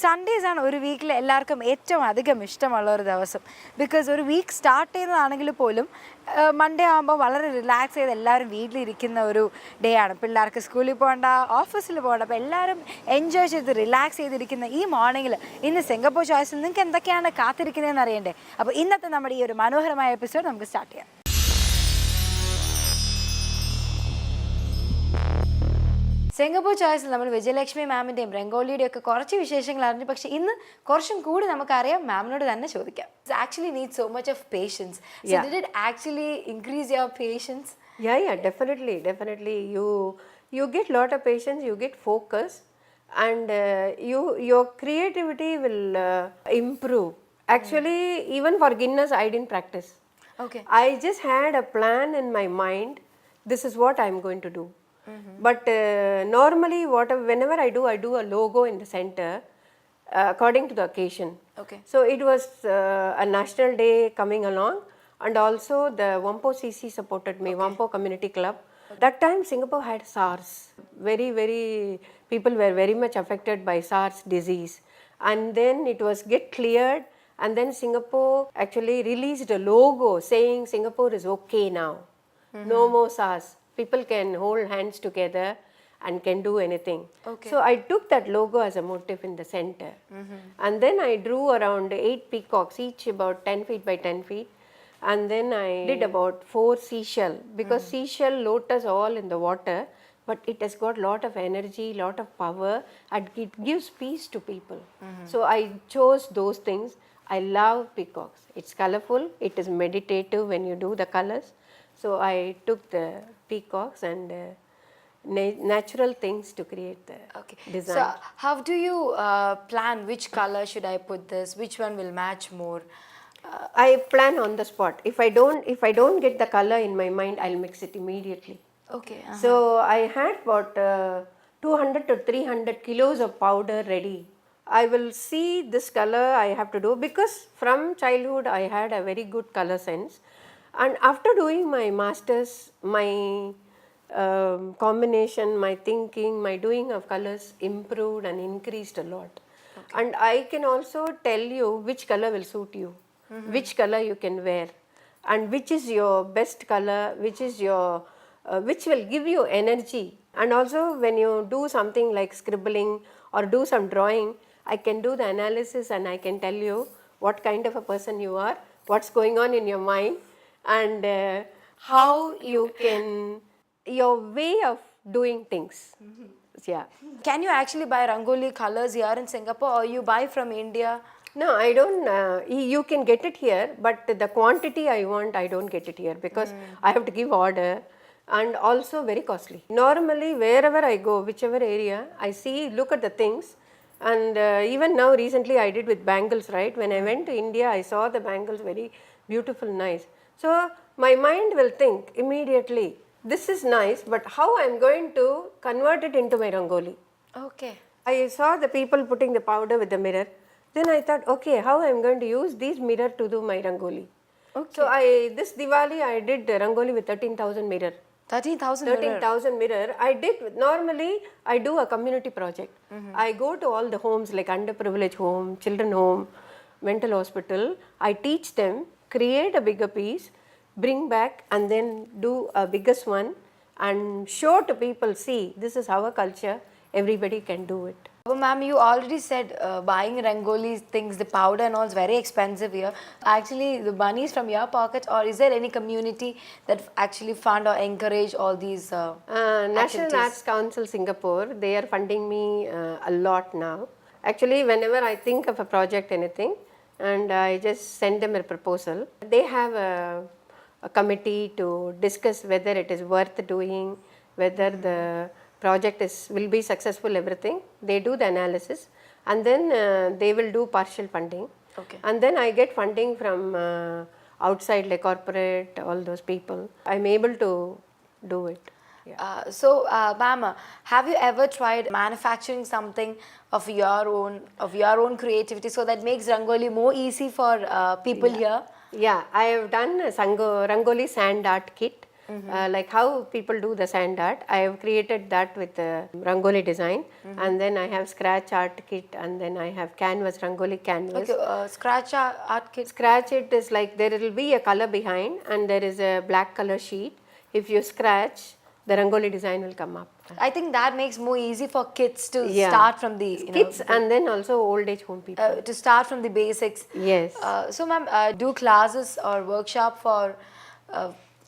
Sundays ആണ് ഒരു വീക്കിൽ എല്ലാവർക്കും ഏറ്റവും അധികം ഇഷ്ടമുള്ള ഒരു ദിവസം. ബിക്കോസ് ഒരു വീക്ക് സ്റ്റാർട്ട് ചെയ്യുന്നതാണെങ്കിൽ പോലും മൺഡേ ആകുമ്പോൾ വളരെ റിലാക്സ് ചെയ്ത് എല്ലാവരും വീട്ടിലിരിക്കുന്ന ഒരു ഡേ ആണ്. പിള്ളേർക്ക് സ്കൂളിൽ പോകണ്ട, ഓഫീസിൽ പോകണ്ട, അപ്പോൾ എല്ലാവരും എൻജോയ് ചെയ്ത് റിലാക്സ് ചെയ്തിരിക്കുന്ന ഈ മോർണിംഗിൽ ഇന്ന് സിംഗപ്പൂർ ചോയ്സിൽ നിങ്ങൾക്ക് എന്തൊക്കെയാണ് കാത്തിരിക്കുന്നതെന്ന് അറിയണ്ടേ? അപ്പോൾ ഇന്നത്തെ നമ്മുടെ ഈ ഒരു മനോഹരമായ എപ്പിസോഡ് നമുക്ക് സ്റ്റാർട്ട് ചെയ്യാം. സിംഗപ്പൂർ ചോയ്സിൽ നമ്മൾ വിജയലക്ഷ്മി മാമിൻ്റെയും രംഗോലിയുടെയും ഒക്കെ കുറച്ച് വിശേഷങ്ങൾ അറിഞ്ഞു. പക്ഷേ ഇന്ന് കുറച്ചും കൂടി നമുക്കറിയാം, മാമിനോട് തന്നെ ചോദിക്കാം. Actually need so much of patience. So did it actually increase your patience? Yeah, definitely. You get lot of patience, you get focus, and your creativity will improve. Actually, even for Guinness, I didn't practice. Okay. I just had a plan in my mind. This is what I'm going to do. But normally, whenever I do a logo in the center according to the occasion. Okay. So it was a national day coming along, and also the Whampoa CC supported me, Whampoa Community Club. That time Singapore had SARS. Very people were very much affected by SARS disease, and then it was get cleared, and then Singapore actually released a logo saying Singapore is okay now. No more SARS. People can hold hands together and can do anything. Okay. So I took that logo as a motif in the center. And then I drew around 8 peacocks, each about 10 feet by 10 feet. And then I did about 4 seashell, because seashell lotus all in the water, but it has got lot of energy, lot of power, and it gives peace to people. So I chose those things. I love peacocks. It's colorful, it is meditative when you do the colors. So I took the peacocks and natural things to create the design. So how do you plan which color should I put this? Which one will match more? I plan on the spot. If I don't get the color in my mind, I'll mix it immediately. Okay. So I had about 200 to 300 kilos of powder ready. I will see this color I have to do, because from childhood I had a very good color sense. And after doing my masters, my combination, my thinking, my doing of colors improved and increased a lot. Okay. And I can also tell you which color will suit you, which color you can wear, and which is your best color, which is your which will give you energy. And also when you do something like scribbling or do some drawing, I can do the analysis and I can tell you what kind of a person you are, what's going on in your mind, and how you can, your way of doing things. Yeah. Can you actually buy Rangoli colors here in Singapore, or you buy from India? No, I don't. You can get it here, but the quantity I want, I don't get it here, because I have to give order, and also very costly. Normally, wherever I go, whichever area, I see, look at the things. And even now recently I did with bangles, right? When I went to India, I saw the bangles very beautiful, nice. So my mind will think immediately, this is nice, but how I am going to convert it into my rangoli? Okay. I saw the people putting the powder with the mirror. Then I thought, okay, how I am going to use these mirror to do my rangoli? Okay. So this Diwali I did rangoli with 13,000 mirror. 13,000 mirror. I did. Normally I do a community project. I go to all the homes, like underprivileged home, children home, mental hospital. I teach them, create a bigger piece, bring back, and then do a biggest one and show to people, see, this is our culture, everybody can do it. Well, ma'am, you already said buying Rangoli things, the powder and all is very expensive here. Actually, the money is from your pocket, or is there any community that actually fund or encourage all these National Arts Council Singapore, they are funding me a lot now. Actually, whenever I think of a project, anything, and I just send them a proposal, they have a committee to discuss whether it is worth doing, whether the project will be successful, everything. They do the analysis, and then they will do partial funding. Okay. And then I get funding from outside, like corporate, all those people. I'm able to do it. Yeah. So, ma'am, have you ever tried manufacturing something of your own creativity, so that makes Rangoli more easy for people here? Yeah, I have done a Rangoli sand art kit. like how people do the sand art. I have created that with Rangoli design, and then I have scratch art kit, and then I have canvas, Rangoli canvas. Okay, scratch art kit. Scratch it is like there will be a color behind, and there is a black color sheet. If you scratch, the Rangoli design will come up. I think that makes more easy for kids to Yeah. start from the Kids and then also old age home people. to start from the basics. Yes. So, ma'am, do classes or workshop for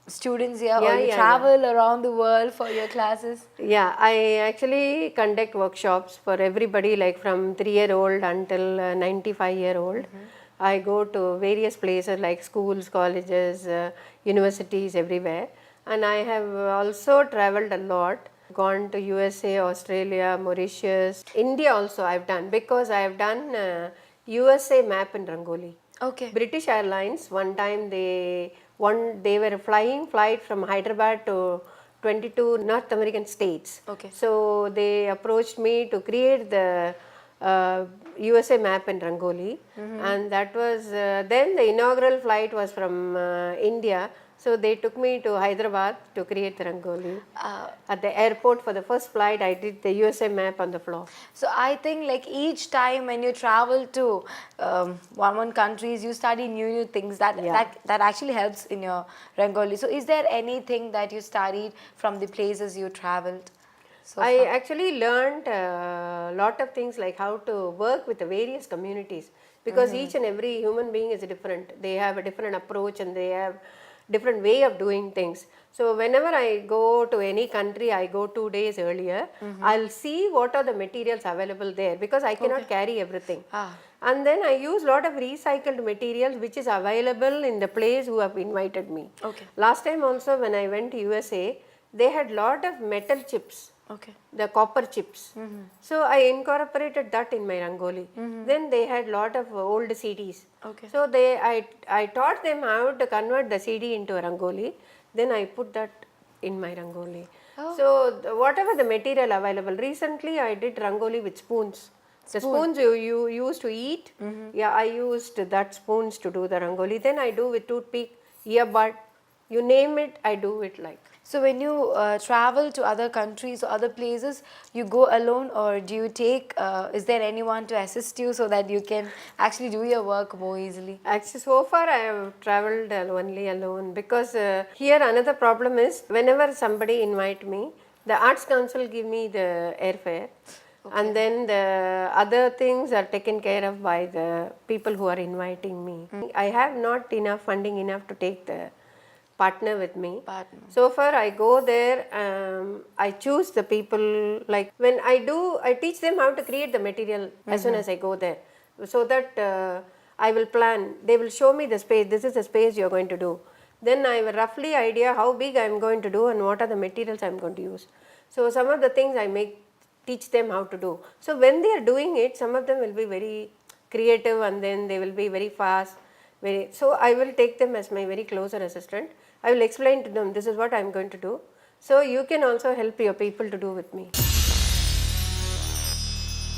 students here, or Yeah, you yeah, travel around the world for your classes? Yeah, I actually conduct workshops for everybody, like from 3-year-old until 95-year-old. I go to various places like schools, colleges, universities, everywhere. And I have also traveled a lot, gone to USA, Australia, Mauritius, India also I've done, because I have done USA map in Rangoli. Okay. British Airlines, one time they were flying flight from Hyderabad to 22 North American states. Okay. So they approached me to create the USA map in Rangoli, and that was then the inaugural flight was from India. So they took me to Hyderabad to create the Rangoli. At the airport for the first flight, I did the USA map on the floor. So I think like each time when you travel to one countries, you study new things that actually helps in your Rangoli. So is there anything that you studied from the places you traveled? So I actually learned a lot of things, like how to work with the various communities, because each and every human being is different. They have a different approach and they have different way of doing things. So whenever I go to any country, I go 2 days earlier. I'll see what are the materials available there, because I cannot carry everything. And then I use lot of recycled materials which is available in the place who have invited me. Okay. Last time also when I went to USA, they had lot of metal chips. Okay. The copper chips. So I incorporated that in my Rangoli. Then they had lot of old CDs. Okay. So I taught them how to convert the CD into a Rangoli. Then I put that in my Rangoli. So whatever the material available. Recently I did Rangoli with spoons. The spoons you used to eat. Yeah, I used that spoons to do the Rangoli. Then I do with toothpick, earbud. You name it, I do it like. So when you travel to other countries or other places, you go alone, or do you take, is there anyone to assist you so that you can actually do your work more easily? Actually, so far I have traveled only alone, because here another problem is whenever somebody invite me, the Arts Council give me the airfare, and then the other things are taken care of by the people who are inviting me. I have not enough funding enough to take the partner with me. So far I go there, I choose the people, like when I teach them how to create the material as soon as I go there, so that I will plan. They will show me the space, this is the space you are going to do. Then I have a roughly idea how big I am going to do and what are the materials I am going to use. So some of the things I teach them how to do. So when they are doing it, some of them will be very creative, and then they will be very fast. So I will take them as my very closer assistant. I will explain to them, this is what I am going to do. So you can also help your people to do with me.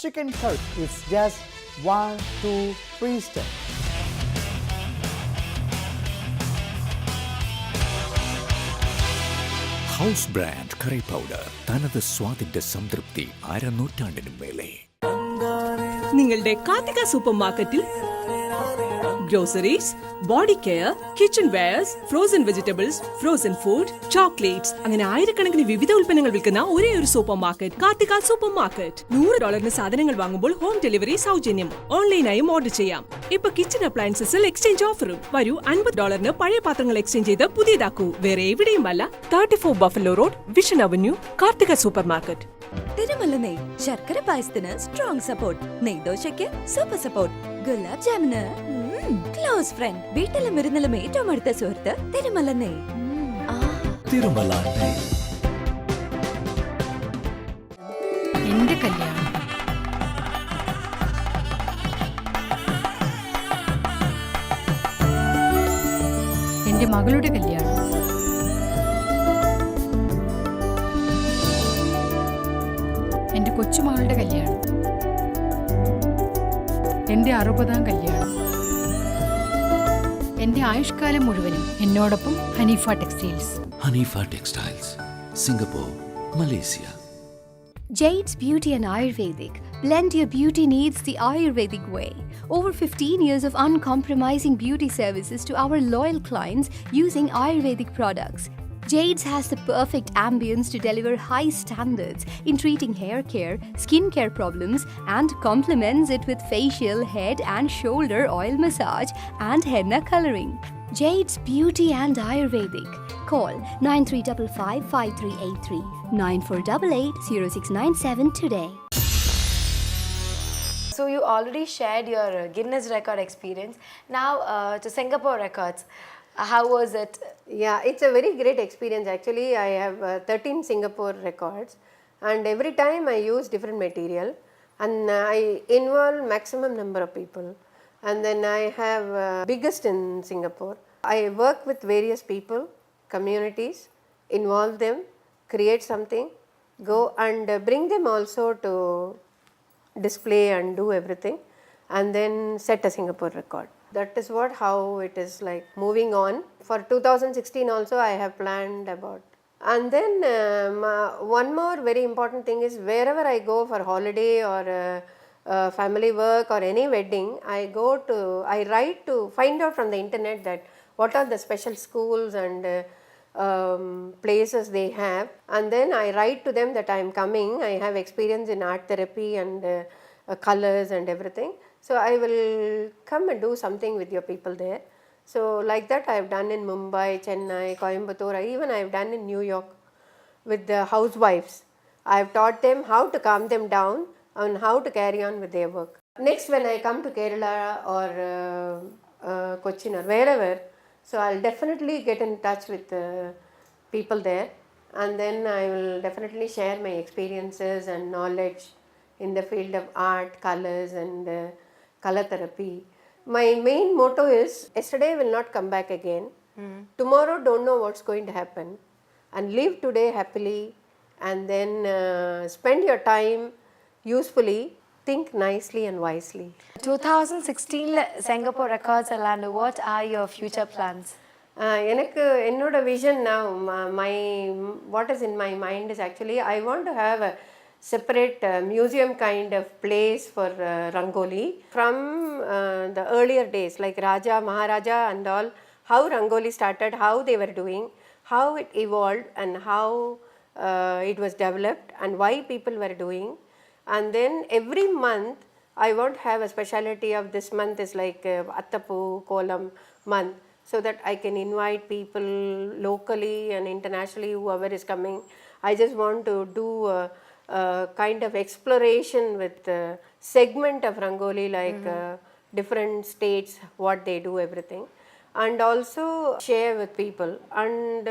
Chicken curry is just 1, 2, 3 steps. House brand curry powder തനത് സ്വാദിന്റെ സംതൃപ്തി അരനൂറ്റാണ്ടിനും മേലെ. നിങ്ങളുടെ Karthika super മാർക്കറ്റിൽ groceries, body care, kitchen wares, frozen vegetables, frozen food, chocolates, അങ്ങനെ ആയിരക്കണക്കിന് വിവിധ ഉൽപ്പന്നങ്ങൾ വിൽക്കുന്ന ഒരേ ഒരു supermarket, Karthika supermarket. $100 സാധനങ്ങൾ വാങ്ങുമ്പോൾ ഹോം ഡെലിവറി സൗജന്യം. ഓൺലൈനായും ഓർഡർ ചെയ്യാം. ഇപ്പൊ കിച്ചൺ അപ്ലയൻസസിൽ എക്സ്ചേഞ്ച് ഓഫറും. വരൂ, $50 പഴയ പാത്രങ്ങൾ എക്സ്ചേഞ്ച് ചെയ്ത് പുതിയതാക്കൂ. വേറെ എവിടെയുമല്ല, 34 buffalo road, vision avenue, Karthika supermarket. Thirumala നെയ് ശർക്കര പായസത്തിന് സ്ട്രോങ് സപ്പോർട്ട്, നെയ്ദോശയ്ക്ക് സൂപ്പർ സപ്പോർട്ട്, ഗുലാബ് ജാമിന് ക്ലോസ് ഫ്രണ്ട്, വീട്ടിലും വിരുന്നിലും ഏറ്റവും അടുത്ത സുഹൃത്ത് തിരുമല നെയ്. തിരുമല നെയ്. എന്റെ കല്യാണം എന്റെ മകളുടെ കല്യാണം, എന്റെ കൊച്ചുമകളുടെ കല്യാണം, എന്റെ 60ാം കല്യാണം. എന്റെ ആയുഷ്കാലം മുഴുവനും എന്നോടൊപ്പം Hanifa textiles. Hanifa Textiles, Singapore, Malaysia. Jade's Beauty and Ayurvedic. Blend your beauty needs the Ayurvedic way. Over 15 years of uncompromising beauty services to our loyal clients using Ayurvedic products. Jade's has the perfect ambience to deliver high standards in treating hair care, skin care problems, and complements it with facial, head, and shoulder oil massage and henna coloring. Jade's Beauty and Ayurvedic. Call 9355 5383 9488 0697 today. So you already shared your Guinness record experience. Now to Singapore records. How was it? Yeah, it's a very great experience. Actually, I have 13 Singapore records, and every time I use different material, and I involve maximum number of people, and then I have biggest in Singapore. I work with various people, communities, involve them, create something, go and bring them also to display and do everything, and then set a Singapore record. That is how it is like moving on. For 2016 also I have planned about. And then one more very important thing is wherever I go for holiday or family work or any wedding, I write to find out from the internet that what are the special schools and places they have, and then I write to them that I am coming, I have experience in art therapy and colors and everything, so I will come and do something with your people there. So like that I have done in Mumbai, Chennai, Coimbatore, even I have done in New York with the housewives. I have taught them how to calm them down and how to carry on with their work. Next, when I come to Kerala or Cochin or wherever, so I'll definitely get in touch with people there, and then I will definitely share my experiences and knowledge in the field of art, colors and color therapy. My main motto is yesterday will not come back again. Tomorrow don't know what's going to happen, and live today happily, and then spend your time usefully, think nicely and wisely. 2016 Singapore records and what are your future plans? எனக்கு என்னோட vision now, what is in my mind is actually I want to have a separate museum kind of place for Rangoli from the earlier days like Raja, Maharaja and all, how Rangoli started, how they were doing, how it evolved and how it was developed and why people were doing. And then every month I want to have a speciality of this month is like Attapu Kolam month, so that I can invite people locally and internationally, whoever is coming. I just want to do a kind of exploration with segment of Rangoli, like different states, what they do, everything, and also share with people. And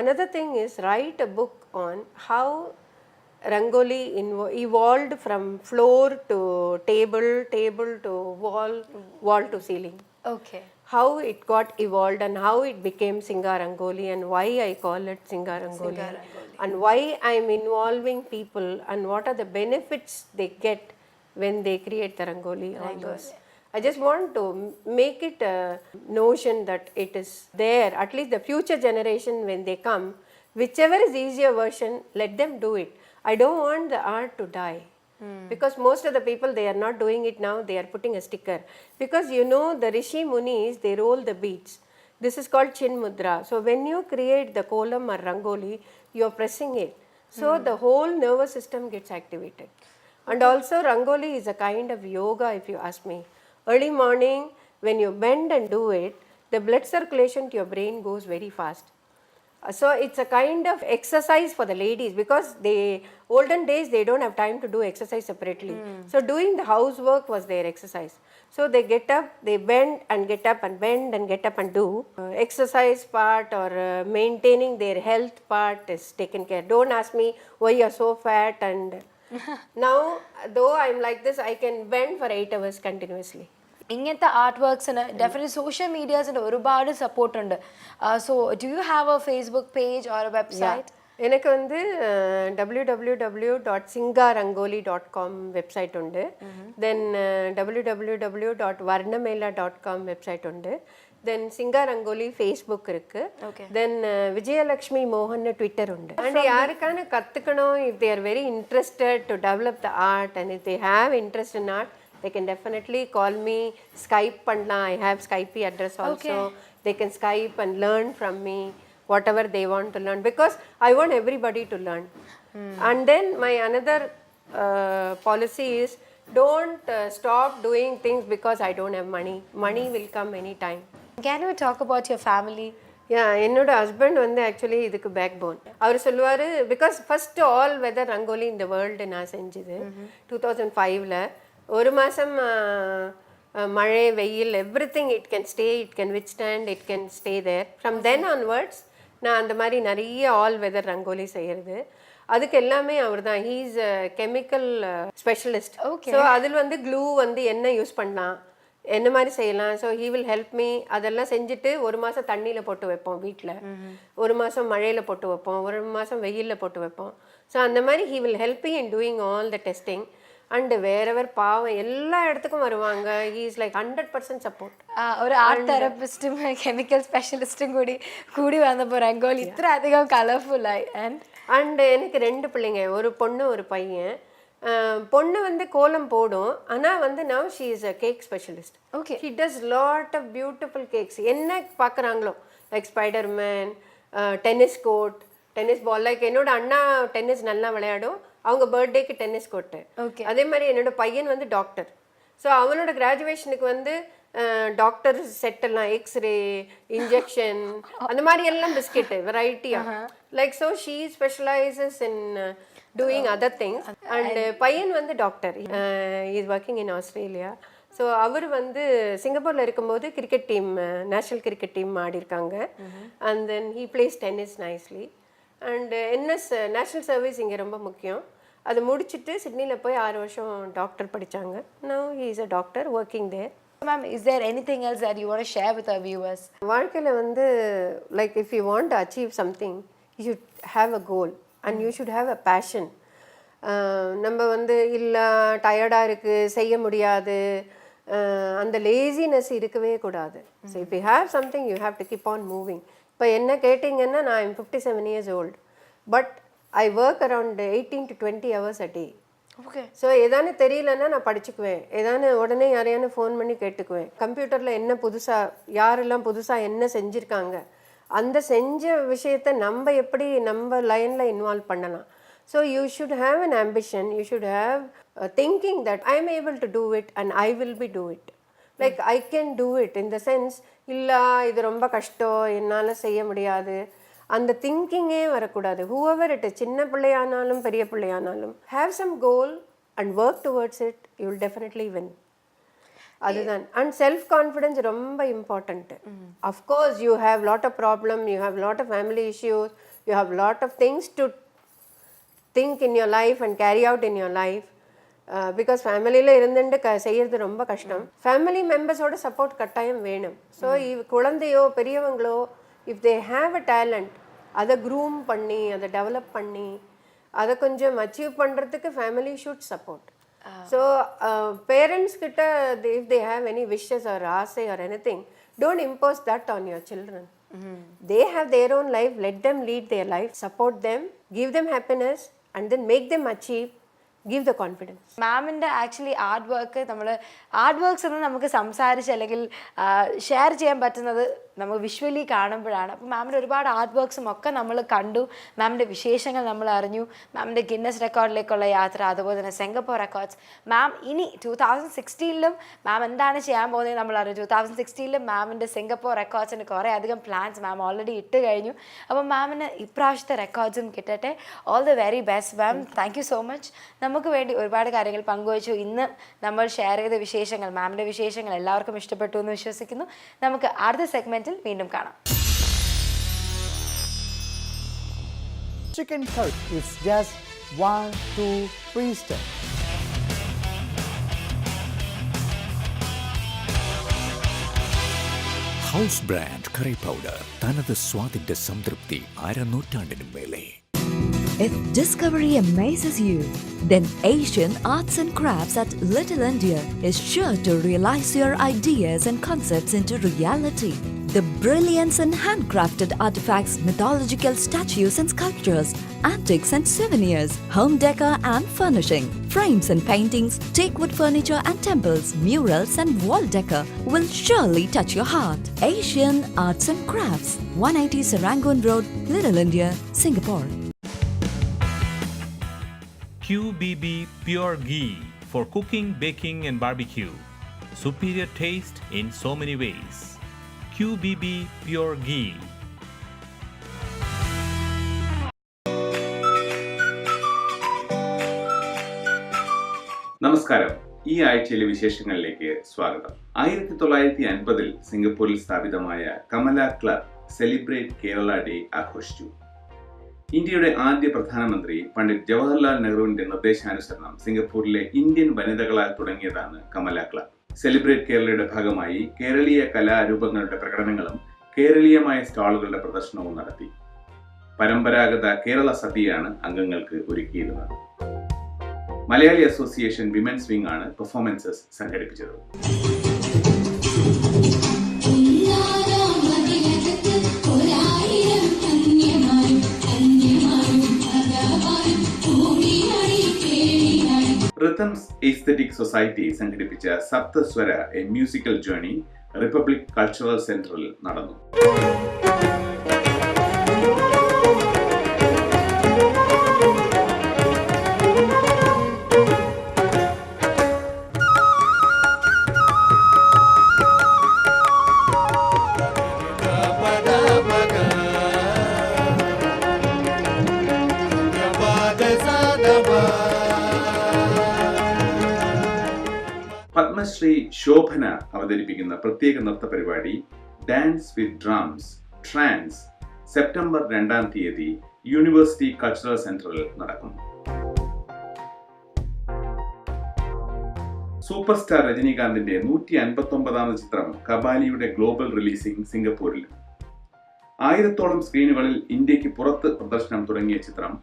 another thing is write a book on how Rangoli evolved from floor to table, table to wall, wall to ceiling. Okay. How it got evolved and how it became Singa Rangoli, and why I call it Singa Rangoli, and why I am involving people and what are the benefits they get when they create the Rangoli. All those. I just want to make it a notion that it is there, at least the future generation when they come, whichever is easier version, let them do it. I don't want the art to die. Because most of the people, they are not doing it now, they are putting a sticker. Because you know the Rishi Munis, they roll the beads. This is called Chin Mudra. So when you create the kolam or Rangoli, you are pressing it. So the whole nervous system gets activated. And also Rangoli is a kind of yoga, if you ask me. Early morning, when you bend and do it, the blood circulation to your brain goes very fast. So it's a kind of exercise for the ladies, because olden days they don't have time to do exercise separately. So doing the housework was their exercise. So they get up, they bend and get up and bend and get up and do. Exercise part or maintaining their health part is taken care. Don't ask me why you are so fat. And now though I'm like this, I can bend for 8 hours continuously. ഇങ്ങനത്തെ art വർക്ക്സിന് definitely social മീഡിയാസിൻ്റെ ഒരുപാട് support ഉണ്ട്. So do you have A Facebook page or A website? எனக்கு வந்து www.singarangoli.com website உண்டு. தென் www.varnamela.com website உண்டு. தென் சிங்கா rangoli Facebook இருக்கு, தென் விஜயலக்ஷ்மி மோகன் Twitter உண்டு. அண்ட் யாருக்கான கற்றுக்கணும், if they are very interested to develop the art and if they have interest in art, they can definitely call me. Skype பண்ணலாம், I have Skype address also. They can Skype and learn from me whatever they want to learn, because I want everybody to learn. And then my another policy is don't stop doing things because I don't have money. Money will come anytime. Can you talk about your family? என்னோட husband வந்து actually இதுக்கு back போன். அவர் சொல்லுவார், because first all weather rangoli இந்த world நான் செஞ்சது 2005ல். ஒரு மாதம் மழை வெயில் everything it can stay, it can withstand, it can stay there. From then onwards நான் அந்த மாதிரி நிறைய ஆல் வெதர் ரங்கோலி செய்கிறது. அதுக்கு எல்லாமே அவர் தான். He is chemical specialist. So அதில் வந்து க்ளூ வந்து என்ன யூஸ் பண்ணலாம், என்ன மாதிரி செய்யலாம். So he will help me. அதெல்லாம் செஞ்சுட்டு ஒரு மாதம் தண்ணியில் போட்டு வைப்போம் வீட்டில், ஒரு மாதம் மழையில் போட்டு வைப்போம், ஒரு மாதம் வெயிலில் போட்டு வைப்போம். ஸோ அந்த மாதிரி he will help me in doing all the testing. And wherever பாவம் எல்லா இடத்துக்கும் வருவாங்க. He is like 100% support. ഒരു ആർട്ട് തെറപ്പിസ്റ്റും കെമിക്കൽ സ്പെഷ്യലിസ്റ്റും കൂടി വന്നപ്പോൾ രംഗോലി ഇത്ര അധികം കളർഫുള്ളായി. அண்ட் எனக்கு 2 பிள்ளைங்க, ஒரு பொண்ணு ஒரு பையன். பொண்ணு வந்து கோலம் போடும், ஆனால் வந்து now she is a cake specialist. Okay. She does lot of beautiful cakes. என்ன பார்க்குறாங்களோ, like Spiderman, tennis court, tennis ball. Like என்னோட அண்ணா டென்னிஸ் நல்லா விளையாடும், அவங்க பர்த்டேக்கு டென்னிஸ் கோட்டு. அதே மாதிரி என்னோட பையன் வந்து டாக்டர். ஸோ அவனோட கிராஜுவேஷனுக்கு வந்து டாக்டர் செட்டெல்லாம், எக்ஸ்ரே, இன்ஜெக்ஷன், அந்த மாதிரி எல்லாம் பிஸ்கெட்டு வெரைட்டியாக. Like so she specialises in doing other things. And பையன் வந்து doctor, is working in Australia. So அவர் வந்து சிங்கப்பூரில் இருக்கும்போது cricket team, national cricket team ஆடிருக்காங்க. And then he plays tennis nicely. And NS national service இங்கே ரொம்ப முக்கியம். அது முடிச்சுட்டு சிட்னியில் போய் 6 வருஷம் டாக்டர் படித்தாங்க. Now he is a doctor working there. Ma'am, is there anything else that you want to share with our viewers? வாழ்க்கையில் வந்து like if you want to achieve something, you should have a goal and you should have a passion. நம்ம வந்து இல்லை டயர்டாக இருக்குது, செய்ய முடியாது, அந்த லேசினஸ் இருக்கவே கூடாது. So if you have something you have to keep on moving. இப்போ என்ன கேட்டிங்கன்னா, நான் 57 years old, but I work around 18 to 20 hours a day. Okay. So எதானு தெரியலன்னா நான் படிச்சுக்குவேன், எதானு உடனே யாரையானு ஃபோன் பண்ணி கேட்டுக்குவேன். கம்ப்யூட்டரில் என்ன புதுசாக, யாரெல்லாம் புதுசாக என்ன செஞ்சுருக்காங்க, அந்த செஞ்ச விஷயத்தை நம்ம எப்படி நம்ம லைனில் இன்வால்வ் பண்ணலாம். So you should have an ambition, you should have thinking that I am able to do it and I will be do it. Like I can do it in the sense, இல்லை இது ரொம்ப கஷ்டம், என்னால் செய்ய முடியாது, அந்த திங்கிங்கே வரக்கூடாது. Whoever it, சின்ன பிள்ளையானாலும் பெரிய பிள்ளையானாலும், have some goal and work towards it, you will definitely win. அதுதான். அண்ட் செல்ஃப் கான்ஃபிடென்ஸ் ரொம்ப important. Of course you have lot of problem, you have lot of family issues, you have lot of things to think in your life and carry out in your life. Because ஃபேமிலியில் இருந்துட்டு செய்கிறது ரொம்ப கஷ்டம். Family மெம்பர்ஸோட support கட்டாயம் வேணும். ஸோ குழந்தையோ பெரியவங்களோ, if they have a talent, அதை க்ரூம் பண்ணி அதை டெவலப் பண்ணி அதை கொஞ்சம் அச்சீவ் பண்ணுறதுக்கு family should support. So parents kitta, if they have any wishes or aasai or anything, don't impose that on your children. They have their own life, let them lead their life, support them, give them happiness and then make them achieve, give the confidence. മാമിൻ്റെ actually art work, നമ്മൾ art works എന്ന് നമുക്ക് സംസാരിച്ച് അല്ലെങ്കിൽ share ചെയ്യാൻ പറ്റുന്നത് നമ്മൾ visually കാണുമ്പോഴാണ്. അപ്പോൾ മാമിൻ്റെ ഒരുപാട് ആർട്ട് വർക്ക്സും ഒക്കെ നമ്മൾ കണ്ടു, മാമിൻ്റെ വിശേഷങ്ങൾ നമ്മൾ അറിഞ്ഞു, മാമിൻ്റെ ഗിന്നസ് റെക്കോർഡിലേക്കുള്ള യാത്ര, അതുപോലെ തന്നെ സിംഗപ്പൂർ റെക്കോർഡ്സ്. മാം ഇനി 2016 മാം എന്താണ് ചെയ്യാൻ പോകുന്നത് നമ്മൾ അറിഞ്ഞു. 2016 മാമിൻ്റെ സിംഗപ്പൂർ റെക്കോർഡ്സിന് കുറേ അധികം പ്ലാൻസ് മാം ഓൾറെഡി ഇട്ട് കഴിഞ്ഞു. അപ്പോൾ മാമിന് ഇപ്രാവശ്യത്തെ റെക്കോർഡ്സും കിട്ടട്ടെ. All the very best ma'am. Thank you so much. നമുക്ക് വേണ്ടി ഒരുപാട് കാര്യങ്ങൾ പങ്കുവച്ചു. ഇന്ന് നമ്മൾ ഷെയർ ചെയ്ത വിശേഷങ്ങൾ, മാമിൻ്റെ വിശേഷങ്ങൾ എല്ലാവർക്കും ഇഷ്ടപ്പെട്ടു എന്ന് വിശ്വസിക്കുന്നു. നമുക്ക് അടുത്ത സെഗ്മെൻറ്റിൽ വീണ്ടും കാണാം. Chicken curry is just 1, 2, 3 steps. House brand curry powder തനത് സ്വാദിന്റെ സംതൃപ്തി 1/2 നൂറ്റാണ്ടിനും മേലെ. If discovery amazes you, then Asian Arts and Crafts at Little India is sure to realize your ideas and concepts into reality. The brilliance in handcrafted artifacts, mythological statues and sculptures, antiques and souvenirs, home decor and furnishing, frames and paintings, teakwood furniture and temples, murals and wall decor will surely touch your heart. Asian Arts and Crafts, 180 Serangoon Road, Little India, Singapore. QBB Pure Ghee for cooking, baking and barbecue. Superior taste in so many ways. QBB Pure Ghee. നമസ്കാരം. ഈ ആഴ്ചയിലെ വിശേഷങ്ങളിലേക്ക് സ്വാഗതം. 1950 സിംഗപ്പൂരിൽ സ്ഥാപിതമായ Kamala club celebrate Kerala day ആഘോഷിച്ചു. ഇന്ത്യയുടെ ആദ്യ പ്രധാനമന്ത്രി പണ്ഡിറ്റ് ജവഹർലാൽ നെഹ്റുവിന്റെ നിർദ്ദേശാനുസരണം സിംഗപ്പൂരിലെ ഇന്ത്യൻ വനിതകളാൽ തുടങ്ങിയതാണ് കമല ക്ലബ്. സെലിബ്രേറ്റ് കേരളയുടെ ഭാഗമായി കേരളീയ കലാരൂപങ്ങളുടെ പ്രകടനങ്ങളും കേരളീയമായ സ്റ്റാളുകളുടെ പ്രദർശനവും നടത്തി. പരമ്പരാഗത കേരള സദ്യയാണ് അംഗങ്ങൾക്ക് ഒരുക്കിയിരുന്നത്. മലയാളി അസോസിയേഷൻ വിമൻസ് വിംഗ് ആണ് പെർഫോമൻസസ് സംഘടിപ്പിച്ചത്. റിതംസ് എസ്തെറ്റിക് സൊസൈറ്റി സംഘടിപ്പിച്ച Saptaswara a musical journey republic cultural സെന്ററിൽ നടന്നു. പത്മശ്രീ ശോഭന അവതരിപ്പിക്കുന്ന പ്രത്യേക നൃത്ത പരിപാടി dance with drums trance September 2-ാം തീയതി യൂണിവേഴ്സിറ്റി കൾച്ചറൽ സെന്ററിൽ നടക്കും. സൂപ്പർ സ്റ്റാർ രജനീകാന്തിന്റെ 159ാമത് ചിത്രം കബാലിയുടെ ഗ്ലോബൽ റിലീസിംഗ് സിംഗപ്പൂരിൽ. 1000-ഓളം സ്ക്രീനുകളിൽ ഇന്ത്യക്ക് പുറത്ത് പ്രദർശനം തുടങ്ങിയ ചിത്രം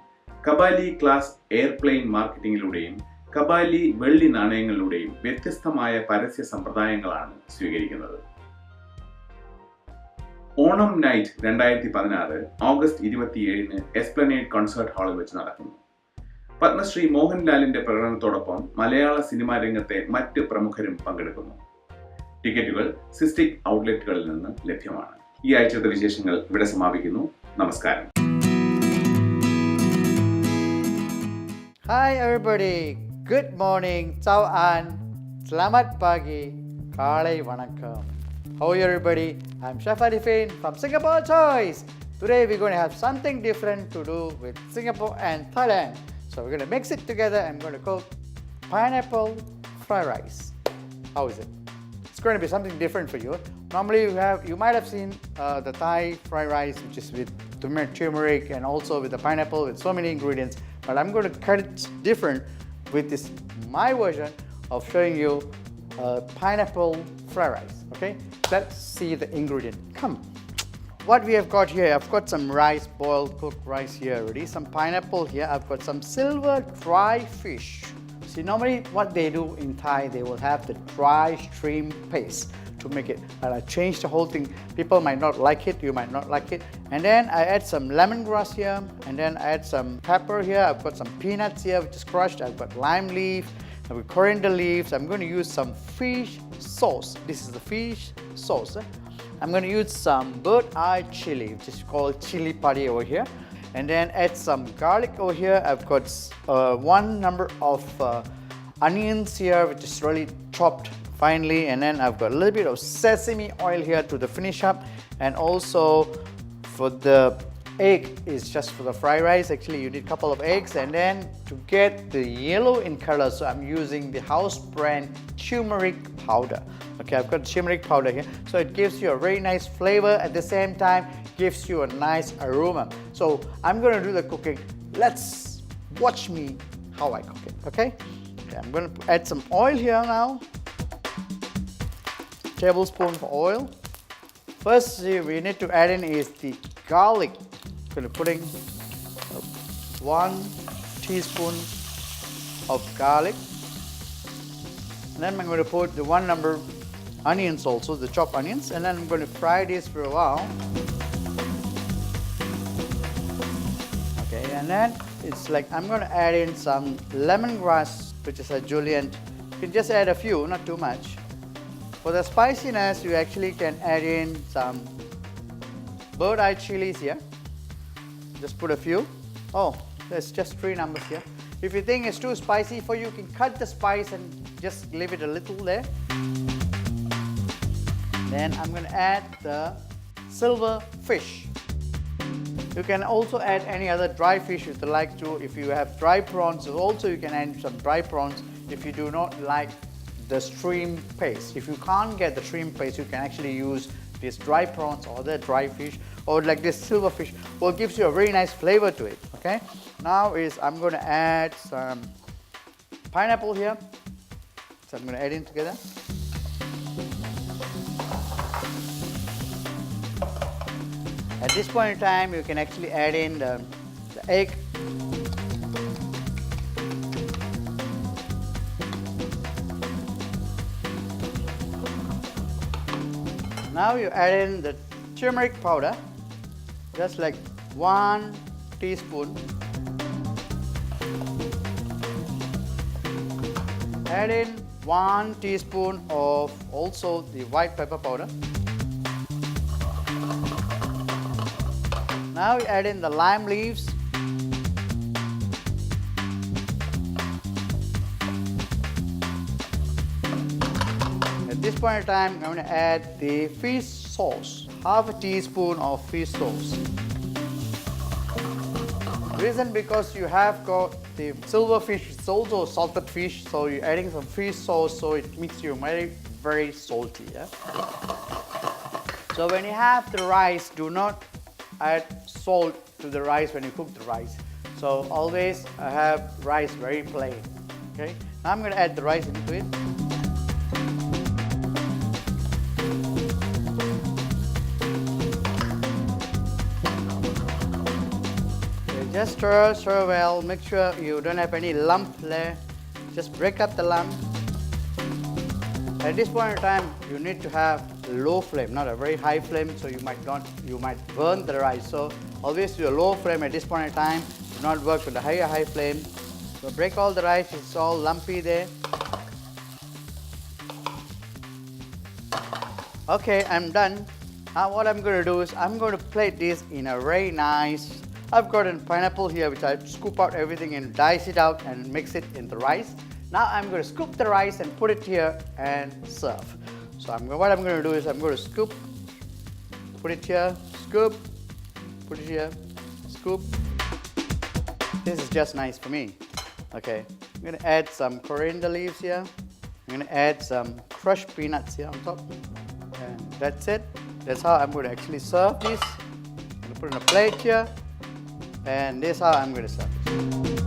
കബാലി ക്ലാസ് എയർപ്ലെയിൻ മാർക്കറ്റിംഗിലൂടെയും കബാലി വെള്ളി നാണയങ്ങളിലൂടെയും വ്യത്യസ്തമായ പരസ്യ സമ്പ്രദായങ്ങളാണ് സ്വീകരിക്കുന്നത്. ഓണം നൈറ്റ് 2016 ഓഗസ്റ്റ് 27-ന് എസ്പ്ലനേഡ് കോൺസേർട്ട് ഹാളിൽ വെച്ച് നടക്കുന്നു. പത്മശ്രീ മോഹൻലാലിന്റെ പ്രകടനത്തോടൊപ്പം മലയാള സിനിമാ രംഗത്തെ മറ്റ് പ്രമുഖരും പങ്കെടുക്കുന്നു. ടിക്കറ്റുകൾ സിസ്റ്റിക് ഔട്ട്ലെറ്റുകളിൽ നിന്ന് ലഭ്യമാണ്. ഈ ആഴ്ചത്തെ വിശേഷങ്ങൾ ഇവിടെ സമാപിക്കുന്നു. നമസ്കാരം. Hi everybody, good morning, ciao an, selamat pagi, kalai vanakkam. How are you everybody? I'm Chef Arifin from Singapore Choice. Today we're going to have something different to do with Singapore and Thailand. So we're going to mix it together. I'm going to cook pineapple fried rice. How is it? It's going to be something different for you. Normally you might have seen the Thai fried rice, which is with turmeric and also with the pineapple with so many ingredients. But I'm going to cut it different with this my version of showing you pineapple fried rice. Okay, let's see the ingredient. Come, what we have got here, I've got some rice, boiled cooked rice here already, some pineapple here, I've got some silver dry fish. See, normally what they do in Thai, they will have the dry shrimp paste to make it, and I changed the whole thing. People might not like it, you might not like it. And then I add some lemongrass here, and then I add some pepper here. I've got some peanuts here which is crushed. I've got lime leaf, I've got coriander leaves. I'm going to use some fish sauce. This is the fish sauce. I'm going to use some bird eye chili, which is called chili padi over here, and then add some garlic over here. I've got 1 number of onions here, which is really chopped finely, and then I've got a little bit of sesame oil here to the finish up, and also for the egg is just for the fried rice. Actually you need a couple of eggs, and then to get the yellow in color, so I'm using the house brand turmeric powder. Okay, I've got turmeric powder here, so it gives you a very nice flavor, at the same time gives you a nice aroma. So I'm going to do the cooking. Let's watch me how I cook it. Okay, I'm going to add some oil here now. Tablespoon of oil. First we need to add in is the garlic. I'm going to put in 1 teaspoon of garlic, and then I'm going to put the 1 number onions also, the chopped onions, and then I'm going to fry this for a while. Okay, and then it's like I'm going to add in some lemongrass, which is a julienne. You can just add a few, not too much. For the spiciness, you actually can add in some bird eye chilies here. Just put a few. Oh, there's just 3 numbers here. If you think it's too spicy for you, you can cut the spice and just leave it a little there. Then I'm going to add the silver fish. You can also add any other dry fish if you like to. If you have dry prawns, also you can add some dry prawns if you do not like the shrimp paste. If you can't get the shrimp paste, you can actually use these dry prawns or the dry fish, or like this silver fish, well, gives you a very nice flavor to it. Okay, now I'm going to add some pineapple here, so I'm going to add in together. At this point in time, you can actually add in the egg. Now you add in the turmeric powder, just like 1 teaspoon. Add in 1 teaspoon of also the white pepper powder. Now you add in the lime leaves. At this point in time, I'm going to add the fish sauce, half a teaspoon of fish sauce. Reason because you have got the silver fish, it's also salted fish, so you're adding some fish sauce, so it makes you very, very salty. Yeah? So when you have the rice, do not add salt to the rice when you cook the rice. So always have rice very plain. Okay. Now I'm going to add the rice into it. Okay, just stir well. Make sure you don't have any lump there. Just break up the lump. At this point in time, you need to have low flame, not a very high flame, so you might burn the rice. So always do a low flame at this point in time. Do not work with a high flame. So break all the rice, it's all lumpy there. Okay, I'm done. Now what I'm going to do is I'm going to plate this in a very nice. I've got a pineapple here which I scoop out everything and dice it out and mix it in the rice. Now I'm going to scoop the rice and put it here and serve. So what I'm going to do is I'm going to scoop, put it here, scoop, put it here, scoop. This is just nice for me. Okay, I'm going to add some coriander leaves here. I'm going to add some crushed peanuts here on top. And that's it. That's how I'm going to actually serve this. I'm going to put it in a plate here. And this is how I'm going to serve it.